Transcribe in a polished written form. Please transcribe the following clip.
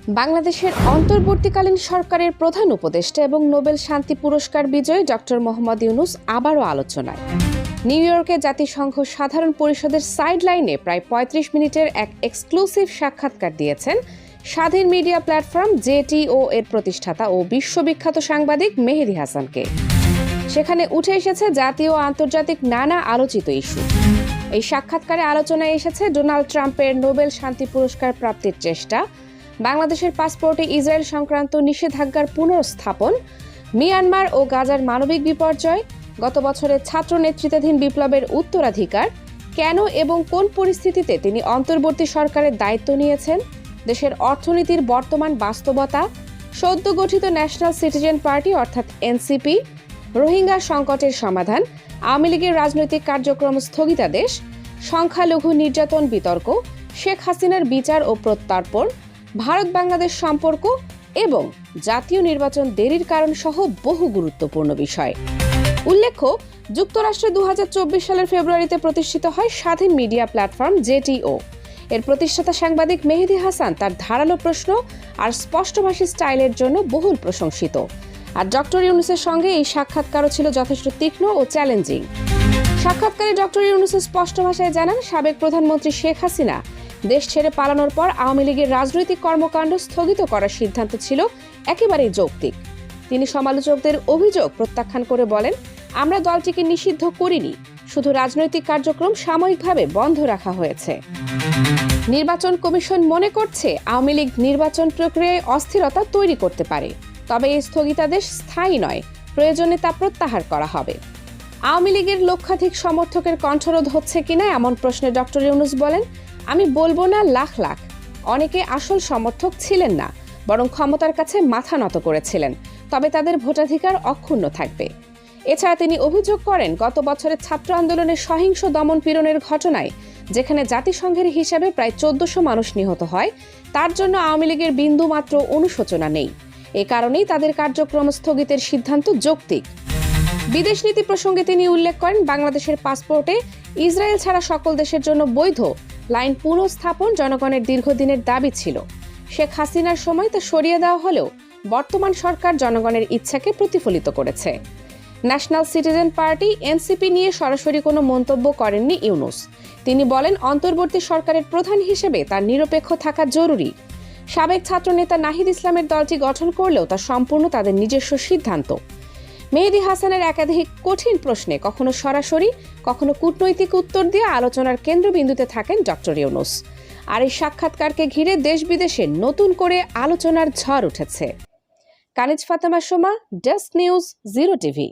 বাংলাদেশের অন্তর্বর্তীকালীন সরকারের প্রধান উপদেষ্টা এবং নোবেল শান্তি পুরস্কার বিজয়ী ডক্টর মোহাম্মদ ইউনূস আবারও আলোচনায়। নিউ ইয়র্কে জাতিসংঘ সাধারণ পরিষদের সাইডলাইনে প্রায় ৩৫ মিনিটের এক এক্সক্লুসিভ সাক্ষাৎকার দিয়েছেন স্বাধীন মিডিয়া প্ল্যাটফর্ম জেটিও এর প্রতিষ্ঠাতা ও বিশ্ববিখ্যাত সাংবাদিক মেহেদী হাসানকে। সেখানে উঠে এসেছে জাতীয় ও আন্তর্জাতিক নানা আলোচিত ইস্যু। এই সাক্ষাৎকারে আলোচনায় এসেছে ডোনাল্ড ট্রাম্পের নোবেল শান্তি পুরস্কার প্রাপ্তির চেষ্টা, বাংলাদেশের পাসপোর্টে ইসরায়েল সংক্রান্ত নিষেধাজ্ঞার পুনর্স্থাপন, মিয়ানমার ও গাজার মানবিক বিপর্যয়, গত বছরের ছাত্র নেতৃত্বাধীন বিপ্লবের উত্তরাধিকার, কেন এবং কোন পরিস্থিতিতে তিনি অন্তর্বর্তী সরকারের দায়িত্ব নিয়েছেন, দেশের অর্থনীতির বর্তমান বাস্তবতা, সদ্য গঠিত ন্যাশনাল সিটিজেন পার্টি অর্থাৎ এনসিপি, রোহিঙ্গা সংকটের সমাধান, আওয়ামী লীগের রাজনৈতিক কার্যক্রম স্থগিতাদেশ, সংখ্যালঘু নির্যাতন বিতর্ক, শেখ হাসিনার বিচার ও প্রত্যর্পণ, ভারত বাংলাদেশ সম্পর্ক এবং জাতীয় নির্বাচন দেরির কারণ সহ বহু গুরুত্বপূর্ণ বিষয়। উল্লেখ্য, যুক্তরাষ্ট্রে ২০২৪ সালের ফেব্রুয়ারিতে প্রতিষ্ঠিত হয় স্বাধীন মিডিয়া প্ল্যাটফর্ম জেটিও। এর প্রতিষ্ঠাতা সাংবাদিক মেহেদী হাসান তার ধারালো প্রশ্ন আর স্পষ্টভাষী স্টাইলের জন্য বহুল প্রশংসিত। আর ডক্টর ইউনূসের সঙ্গে এই সাক্ষাৎকারও ছিল যথেষ্ট তীক্ষ্ণ ও চ্যালেঞ্জিং। সাক্ষাৎকারে ডক্টর ইউনূস স্পষ্ট ভাষায় জানান, সাবেক প্রধানমন্ত্রী শেখ হাসিনা দেশ ছেড়ে পালানোর পর আওয়ামী লীগের রাজনৈতিক কর্মকাণ্ড স্থগিত করার সিদ্ধান্ত ছিল একেবারেই যৌক্তিক। তিনি সমালোচকদের অভিযোগ প্রত্যাখ্যান করে বলেন, আমরা দলটিকে নিষিদ্ধ করিনি, শুধু রাজনৈতিক কার্যক্রম সাময়িকভাবে বন্ধ রাখা হয়েছে। নির্বাচন কমিশন মনে করছে আওয়ামী লীগ নির্বাচন প্রক্রিয়ায় অস্থিরতা তৈরি করতে পারে, তবে এই স্থগিতাদেশ স্থায়ী নয়, প্রয়োজনে তা প্রত্যাহার করা হবে। আওয়ামী লীগের লক্ষাধিক সমর্থকের কণ্ঠরোধ হচ্ছে কিনা এমন প্রশ্নে ডক্টর ইউনূস বলেন, আমি বলবো না লাখ লাখ, অনেকে আসল সমর্থক ছিলেন না, বরং ক্ষমতার কাছে মাথা নত করেছিলেন, তবে তাদের ভোটাধিকার অক্ষুণ্ণ থাকবে। এছাড়া তিনি অভিযোগ করেন, গত বছরের ছাত্র আন্দোলনের সহিংস দমন পীড়নের ঘটনায় যেখানে জাতিসংঘের হিসাবে প্রায় ১৪০০ মানুষ নিহত হয়, তার জন্য আওয়ামী লীগের বিন্দুমাত্র অনুশোচনা নেই। এ কারণেই তাদের কার্যক্রম স্থগিতের সিদ্ধান্ত যৌক্তিক। বিদেশ নীতি প্রসঙ্গে তিনি উল্লেখ করেন, বাংলাদেশের পাসপোর্টে ইসরায়েল ছাড়া সকল দেশের জন্য বৈধ লাইন পুনঃস্থাপন জনগণের দীর্ঘদিনের দাবি ছিল। শেখ হাসিনার সময় তা সরিয়ে দেওয়া হলেও বর্তমান সরকার জনগণের ইচ্ছাকে প্রতিফলিত করেছে। ন্যাশনাল সিটিজেন পার্টি এনসিপি নিয়ে সরাসরি কোনো মন্তব্য করেননি ইউনূস। তিনি বলেন, অন্তর্বর্তী সরকারের প্রধান হিসেবে তার নিরপেক্ষ থাকা জরুরি। সাবেক ছাত্রনেতা নাহিদ ইসলামের দলটি গঠন করলেও তা সম্পূর্ণ তাদের নিজস্ব সিদ্ধান্ত। মেহেদী হাসানের একাধিক কঠিন প্রশ্নে কখনো সরাসরি, কখনো কূটনৈতিক উত্তর দিয়ে আলোচনার কেন্দ্রবিন্দুতে থাকেন ডক্টর ইউনূস। আর এই সাক্ষাৎকারকে ঘিরে দেশ বিদেশে নতুন করে আলোচনার ঝড় উঠেছে। Kaniz Fatema Soma, desk news, 0 TV.